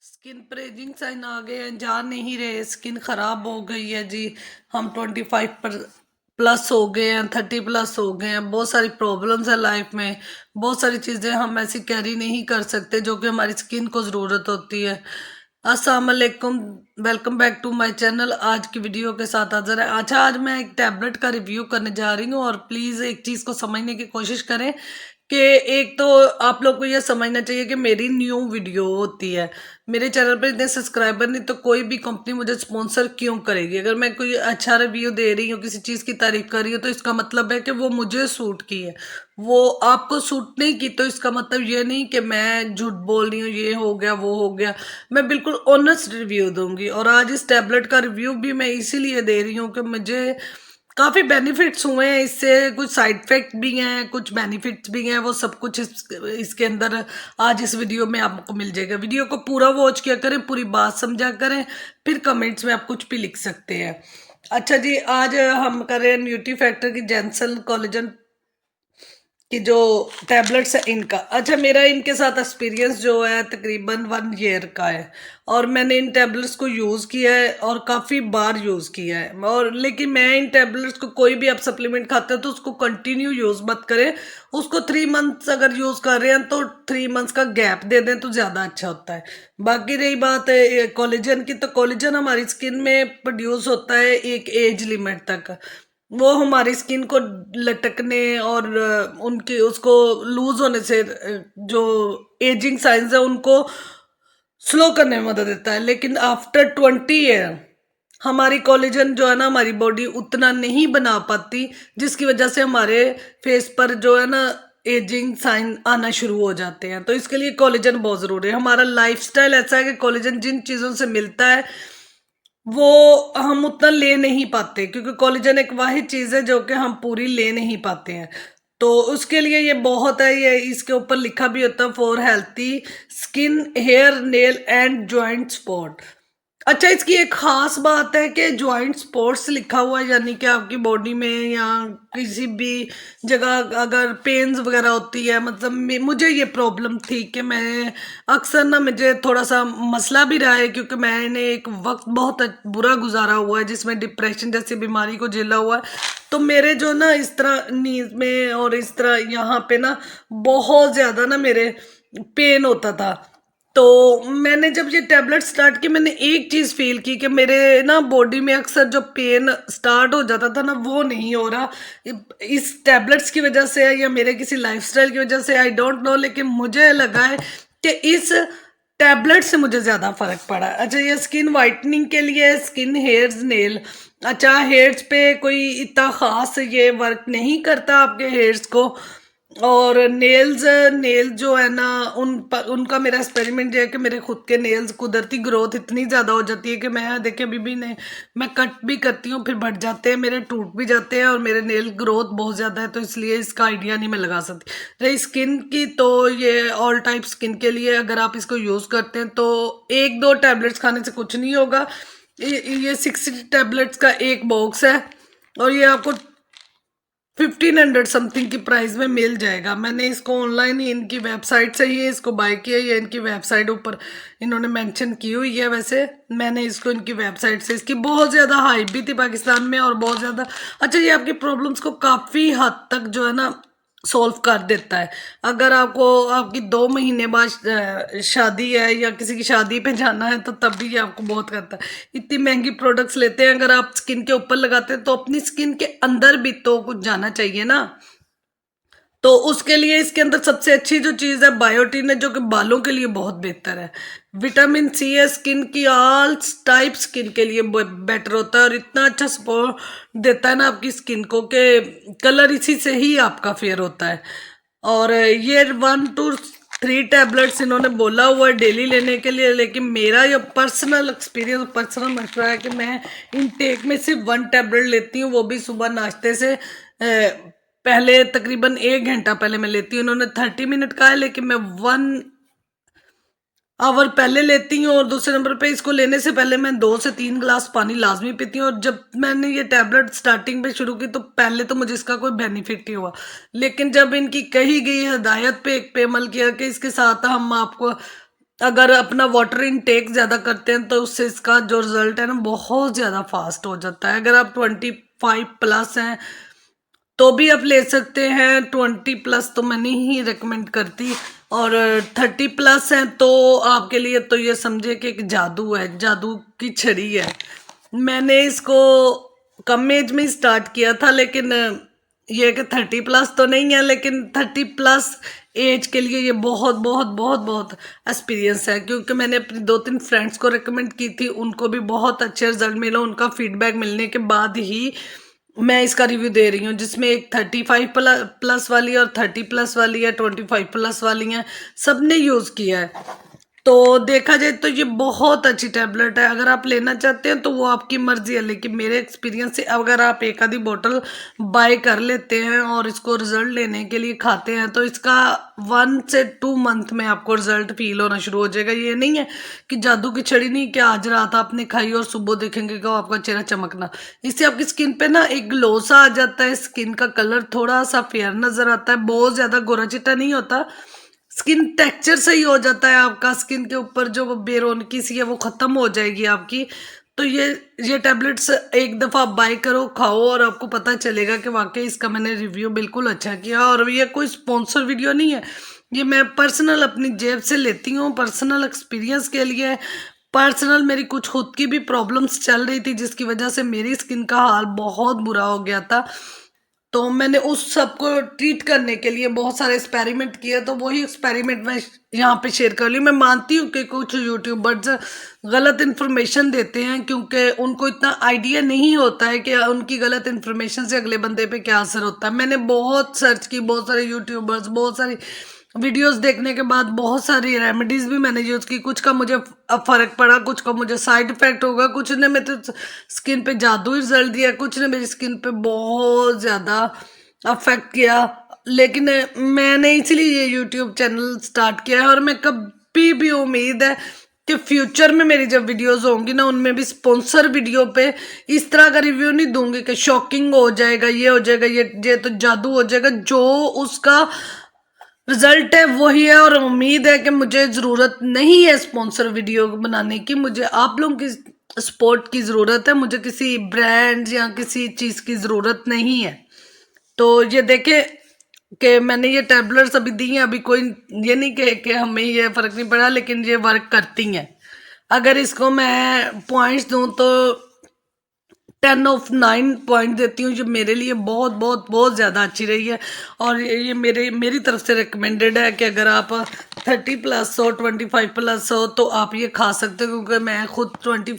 Skin पर ageing sign आ गए हैं, जा नहीं रहे, स्किन खराब हो गई है जी। हम 25 पर प्लस हो गए हैं, 30 प्लस हो गए हैं। बहुत सारी प्रॉब्लम्स है लाइफ में। बहुत सारी चीजें हम ऐसी कैरी नहीं कर सकते जो कि हमारी स्किन को जरूरत होती है। अस्सलाम वालेकुम, welcome back to my channel. आज की वीडियो के साथ हाजिर है। अच्छा, आज मैं एक टैबलेट का रिव्यू करने जा रही हूँ और प्लीज एक चीज को समझने की कोशिश करें कि एक तो आप लोग को यह समझना चाहिए कि मेरी न्यू वीडियो होती है। मेरे चैनल पर इतने सब्सक्राइबर नहीं तो कोई भी कंपनी मुझे स्पॉन्सर क्यों करेगी। अगर मैं कोई अच्छा रिव्यू दे रही हूँ, किसी चीज़ की तारीफ कर रही हूँ, तो इसका मतलब है कि वो मुझे सूट की है। वो आपको सूट नहीं की तो इसका मतलब ये नहीं कि मैं झूठ बोल रही हूँ, ये हो गया वो हो गया। मैं बिल्कुल ऑनेस्ट रिव्यू दूंगी। और आज इस टैबलेट का रिव्यू भी मैं इसीलिए दे रही हूँ कि मुझे काफ़ी बेनिफिट्स हुए हैं इससे। कुछ साइड इफेक्ट भी हैं, कुछ बेनिफिट्स भी हैं, वो सब कुछ इसके अंदर आज इस वीडियो में आपको मिल जाएगा। वीडियो को पूरा वॉच किया करें, पूरी बात समझा करें, फिर कमेंट्स में आप कुछ भी लिख सकते हैं। अच्छा जी, आज हम कर रहे हैं न्यूट्री फैक्टर की जेंसन कोलेजन कि जो टैबलेट्स है इनका। अच्छा, मेरा इनके साथ एक्सपीरियंस जो है तकरीबन 1 ईयर का है और मैंने इन टैबलेट्स को यूज़ किया है और काफ़ी बार यूज़ किया है। और लेकिन मैं इन टैबलेट्स को, कोई भी आप सप्लीमेंट खाते हो तो उसको कंटिन्यू यूज़ मत करें। उसको 3 मंथ्स अगर यूज़ कर रहे हैं तो 3 मंथ्स का गैप दे दें तो ज़्यादा अच्छा होता है। बाकी रही बात है कोलेजन की, तो कोलेजन हमारी स्किन में प्रोड्यूस होता है एक एज लिमिट तक। वो हमारी स्किन को लटकने और उनके उसको लूज होने से जो एजिंग साइंस है उनको स्लो करने में मदद देता है। लेकिन आफ्टर 20 ईयर हमारी कोलेजन जो है ना, हमारी बॉडी उतना नहीं बना पाती, जिसकी वजह से हमारे फेस पर जो है ना एजिंग साइन आना शुरू हो जाते हैं। तो इसके लिए कोलेजन बहुत जरूरी है। हमारा लाइफस्टाइल ऐसा है कि कोलेजन जिन चीज़ों से मिलता है वो हम उतना ले नहीं पाते, क्योंकि कोलेजन एक वाहिद चीज है जो कि हम पूरी ले नहीं पाते हैं। तो उसके लिए ये बहुत है। ये इसके ऊपर लिखा भी होता है for healthy skin, hair, nail and joint support. अच्छा, इसकी एक खास बात है कि जॉइंट स्पॉट्स लिखा हुआ है, यानी कि आपकी बॉडी में या किसी भी जगह अगर पेन्स वगैरह होती है, मतलब मुझे ये प्रॉब्लम थी कि मैं अक्सर ना, मुझे थोड़ा सा मसला भी रहा है क्योंकि मैंने एक वक्त बहुत बुरा गुजारा हुआ है जिसमें डिप्रेशन जैसी बीमारी को झेला हुआ है। तो मेरे जो ना इस तरह नीज में और इस तरह यहाँ पे ना बहुत ज़्यादा ना मेरे पेन होता था। तो मैंने जब ये टैबलेट स्टार्ट की, मैंने एक चीज़ फील की कि मेरे ना बॉडी में अक्सर जो पेन स्टार्ट हो जाता था ना, वो नहीं हो रहा। इस टैबलेट्स की वजह से है या मेरे किसी लाइफस्टाइल की वजह से, आई डोंट नो, लेकिन मुझे लगा है कि इस टैबलेट से मुझे ज़्यादा फर्क पड़ा है। अच्छा, ये स्किन वाइटनिंग के लिए, स्किन, हेयर्स, नेल। अच्छा, हेयर्स पे कोई इतना ख़ास ये वर्क नहीं करता आपके हेयर्स को। और नेल्स, नेल जो है ना उनका मेरा एक्सपेरिमेंट ये है कि मेरे खुद के नेल्स कुदरती ग्रोथ इतनी ज़्यादा हो जाती है कि मैं देखिए अभी भी नहीं, मैं कट भी करती हूँ फिर बढ़ जाते हैं, मेरे टूट भी जाते हैं और मेरे नेल ग्रोथ बहुत ज़्यादा है। तो इसलिए इसका आइडिया नहीं मैं लगा सकती। रही स्किन की, तो ये ऑल टाइप स्किन के लिए अगर आप इसको यूज़ करते हैं तो 1-2 टैबलेट्स खाने से कुछ नहीं होगा। ये 60 टैबलेट्स का एक बॉक्स है और ये आपको 1500 समथिंग की प्राइस में मिल जाएगा। मैंने इसको ऑनलाइन ही इनकी वेबसाइट से ही इसको बाय किया। ये इनकी वेबसाइट ऊपर इन्होंने मेंशन की हुई है। वैसे मैंने इसको इनकी वेबसाइट से, इसकी बहुत ज़्यादा हाइप भी थी पाकिस्तान में और बहुत ज़्यादा। अच्छा, ये आपकी प्रॉब्लम्स को काफ़ी हद तक जो है ना सॉल्व कर देता है। अगर आपको आपकी 2 महीने बाद शादी है या किसी की शादी पे जाना है तो तब भी ये आपको बहुत करता है। इतनी महंगी प्रोडक्ट्स लेते हैं, अगर आप स्किन के ऊपर लगाते हैं तो अपनी स्किन के अंदर भी तो कुछ जाना चाहिए ना। तो उसके लिए इसके अंदर सबसे अच्छी जो चीज़ है बायोटिन है, जो कि बालों के लिए बहुत बेहतर है। विटामिन सी है, स्किन की ऑल टाइप स्किन के लिए बेटर होता है और इतना अच्छा सपोर्ट देता है ना आपकी स्किन को कि कलर इसी से ही आपका फेयर होता है। और ये 1 to 3 टैबलेट्स इन्होंने बोला हुआ है डेली लेने के लिए, लेकिन मेरा ये पर्सनल एक्सपीरियंस, पर्सनल मशवरा है कि मैं इनटेक में सिर्फ 1 टैबलेट लेती हूँ, वो भी सुबह नाश्ते से पहले, तकरीबन 1 घंटा पहले मैं लेती हूँ। उन्होंने 30 मिनट का है लेकिन मैं 1 आवर पहले लेती हूँ। और दूसरे नंबर पे इसको लेने से पहले मैं 2 से 3 गिलास पानी लाजमी पीती हूँ। और जब मैंने ये टैबलेट स्टार्टिंग पे शुरू की तो पहले तो मुझे इसका कोई बेनिफिट नहीं हुआ, लेकिन जब इनकी कही गई हिदायत पे एक पे अमल किया कि इसके साथ हम आपको अगर अपना वाटर इनटेक ज़्यादा करते हैं तो उससे इसका जो रिजल्ट है ना बहुत ज़्यादा फास्ट हो जाता है। अगर आप 25+ हैं तो भी आप ले सकते हैं, 20+ तो मैं नहीं रिकमेंड करती, और 30+ हैं तो आपके लिए तो ये समझे कि एक जादू है, जादू की छड़ी है। मैंने इसको कम एज में स्टार्ट किया था, लेकिन ये कि 30+ तो नहीं है, लेकिन 30+ एज के लिए ये बहुत बहुत बहुत बहुत एक्सपीरियंस है, क्योंकि मैंने अपनी 2-3 फ्रेंड्स को रिकमेंड की थी, उनको भी बहुत अच्छे रिजल्ट मिला। उनका फीडबैक मिलने के बाद ही मैं इसका रिव्यू दे रही हूँ, जिसमें एक 35+ वाली और 30+ वाली है, 25+ वाली हैं, सबने यूज़ किया है। तो देखा जाए तो ये बहुत अच्छी टैबलेट है। अगर आप लेना चाहते हैं तो वो आपकी मर्जी है, लेकिन मेरे एक्सपीरियंस से अगर आप एक आधी बोतल बाय कर लेते हैं और इसको रिजल्ट लेने के लिए खाते हैं तो इसका 1 से 2 मंथ में आपको रिजल्ट फील होना शुरू हो जाएगा। ये नहीं है कि जादू की छड़ी, नहीं कि आज रात आपने खाई और सुबह देखेंगे कि आपका चेहरा चमकना। इससे आपकी स्किन पे ना एक ग्लो सा आ जाता है, स्किन का कलर थोड़ा सा फेयर नजर आता है, बहुत ज्यादा गोरा चिट्टा नहीं होता, स्किन टेक्सचर सही हो जाता है आपका। स्किन के ऊपर जो बेरौनकी सी है वो खत्म हो जाएगी आपकी। तो ये टैबलेट्स एक दफ़ा बाय करो, खाओ, और आपको पता चलेगा कि वाकई इसका मैंने रिव्यू बिल्कुल अच्छा किया। और ये कोई स्पॉन्सर वीडियो नहीं है, ये मैं पर्सनल अपनी जेब से लेती हूँ, पर्सनल एक्सपीरियंस के लिए। पर्सनल मेरी कुछ खुद की भी प्रॉब्लम्स चल रही थी, जिसकी वजह से मेरी स्किन का हाल बहुत बुरा हो गया था। तो मैंने उस सब को ट्रीट करने के लिए बहुत सारे एक्सपेरिमेंट किए, तो वही एक्सपेरिमेंट मैं यहाँ पे शेयर कर ली। मैं मानती हूँ कि कुछ यूट्यूबर्स गलत इन्फॉर्मेशन देते हैं, क्योंकि उनको इतना आइडिया नहीं होता है कि उनकी गलत इन्फॉर्मेशन से अगले बंदे पे क्या असर होता है। मैंने बहुत सर्च की, बहुत सारे यूट्यूबर्स, बहुत सारी वीडियोस देखने के बाद बहुत सारी रेमेडीज भी मैंने यूज की। कुछ का मुझे फर्क पड़ा, कुछ का मुझे साइड इफेक्ट होगा, कुछ ने मेरे स्किन पे जादू रिजल्ट दिया, कुछ ने मेरी स्किन पे बहुत ज्यादा अफेक्ट किया। लेकिन मैंने इसलिए ये यूट्यूब चैनल स्टार्ट किया है, और मैं कभी भी उम्मीद है कि फ्यूचर में मेरी जब वीडियोस होंगी ना, उनमें भी स्पॉन्सर वीडियो पे इस तरह का रिव्यू नहीं दूंगी कि शॉकिंग हो जाएगा, ये हो जाएगा, ये तो जादू हो जाएगा। जो उसका रिजल्ट है वही है, और उम्मीद है कि मुझे ज़रूरत नहीं है स्पॉन्सर वीडियो बनाने की। मुझे आप लोगों की सपोर्ट की ज़रूरत है, मुझे किसी ब्रांड या किसी चीज़ की ज़रूरत नहीं है। तो ये देखें कि मैंने ये टैबलेट्स अभी दी हैं, अभी कोई ये नहीं कहे कि हमें ये फ़र्क नहीं पड़ा, लेकिन ये वर्क करती हैं। अगर इसको मैं पॉइंट्स दूं तो 10/9 पॉइंट देती हूँ, जो मेरे लिए बहुत बहुत बहुत ज़्यादा अच्छी रही है। और ये मेरी तरफ से रिकमेंडेड है कि अगर आप 30+ हो, 25+ हो तो आप ये खा सकते हो, क्योंकि मैं खुद 25